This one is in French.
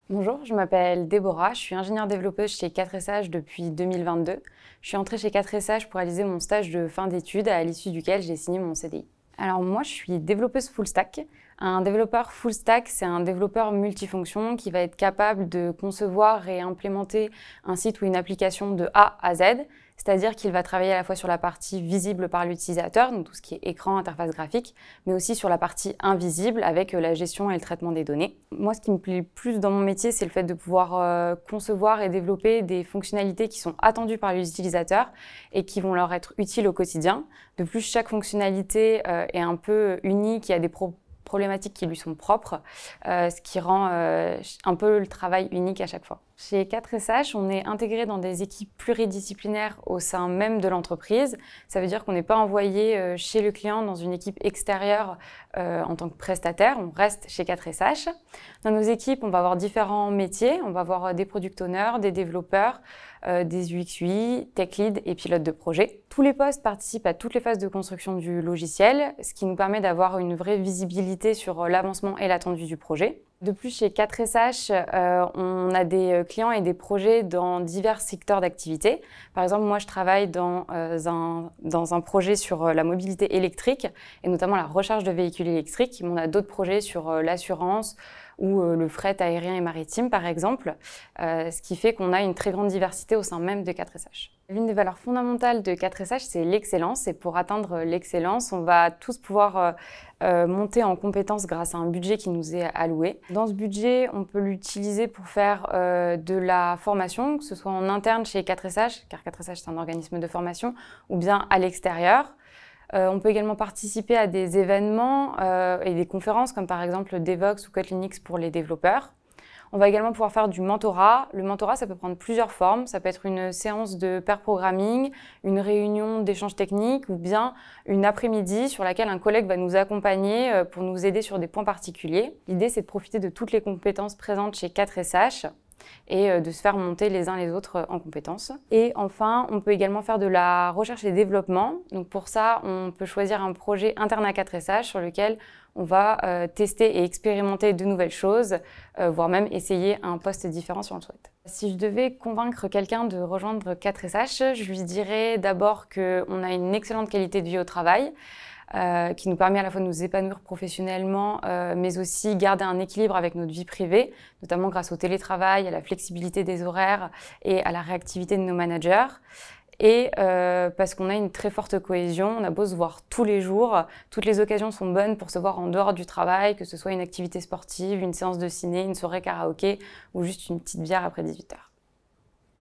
Bonjour, je m'appelle Déborah, je suis ingénieure développeuse chez 4SH depuis 2022. Je suis entrée chez 4SH pour réaliser mon stage de fin d'études à l'issue duquel j'ai signé mon CDI. Alors moi, je suis développeuse full stack. Un développeur full stack, c'est un développeur multifonction qui va être capable de concevoir et implémenter un site ou une application de A à Z, c'est-à-dire qu'il va travailler à la fois sur la partie visible par l'utilisateur, donc tout ce qui est écran, interface graphique, mais aussi sur la partie invisible avec la gestion et le traitement des données. Moi, ce qui me plaît le plus dans mon métier, c'est le fait de pouvoir concevoir et développer des fonctionnalités qui sont attendues par les utilisateurs et qui vont leur être utiles au quotidien. De plus, chaque fonctionnalité est un peu unique, il y a des problématiques qui lui sont propres, ce qui rend un peu le travail unique à chaque fois. Chez 4SH, on est intégré dans des équipes pluridisciplinaires au sein même de l'entreprise. Ça veut dire qu'on n'est pas envoyé chez le client dans une équipe extérieure en tant que prestataire, on reste chez 4SH. Dans nos équipes, on va avoir différents métiers. On va avoir des product owners, des développeurs, des UX UI, tech lead et pilotes de projet. Tous les postes participent à toutes les phases de construction du logiciel, ce qui nous permet d'avoir une vraie visibilité sur l'avancement et l'attendu du projet. De plus, chez 4SH, on a des clients et des projets dans divers secteurs d'activité. Par exemple, moi, je travaille dans un projet sur la mobilité électrique et notamment la recharge de véhicules électriques. On a d'autres projets sur l'assurance ou le fret aérien et maritime, par exemple, ce qui fait qu'on a une très grande diversité au sein même de 4SH. L'une des valeurs fondamentales de 4SH, c'est l'excellence. Et pour atteindre l'excellence, on va tous pouvoir monter en compétences grâce à un budget qui nous est alloué. Dans ce budget, on peut l'utiliser pour faire de la formation, que ce soit en interne chez 4SH, car 4SH c'est un organisme de formation, ou bien à l'extérieur. On peut également participer à des événements et des conférences comme par exemple Devoxx ou Kotlinx pour les développeurs. On va également pouvoir faire du mentorat. Le mentorat, ça peut prendre plusieurs formes. Ça peut être une séance de pair programming, une réunion d'échange technique ou bien une après-midi sur laquelle un collègue va nous accompagner pour nous aider sur des points particuliers. L'idée, c'est de profiter de toutes les compétences présentes chez 4SH et de se faire monter les uns les autres en compétences. Et enfin, on peut également faire de la recherche et développement. Donc pour ça, on peut choisir un projet interne à 4SH sur lequel on va tester et expérimenter de nouvelles choses, voire même essayer un poste différent si on le souhaite. Si je devais convaincre quelqu'un de rejoindre 4SH, je lui dirais d'abord qu'on a une excellente qualité de vie au travail, qui nous permet à la fois de nous épanouir professionnellement, mais aussi garder un équilibre avec notre vie privée, notamment grâce au télétravail, à la flexibilité des horaires et à la réactivité de nos managers. Et parce qu'on a une très forte cohésion, on a beau se voir tous les jours, toutes les occasions sont bonnes pour se voir en dehors du travail, que ce soit une activité sportive, une séance de ciné, une soirée karaoké ou juste une petite bière après 18 h.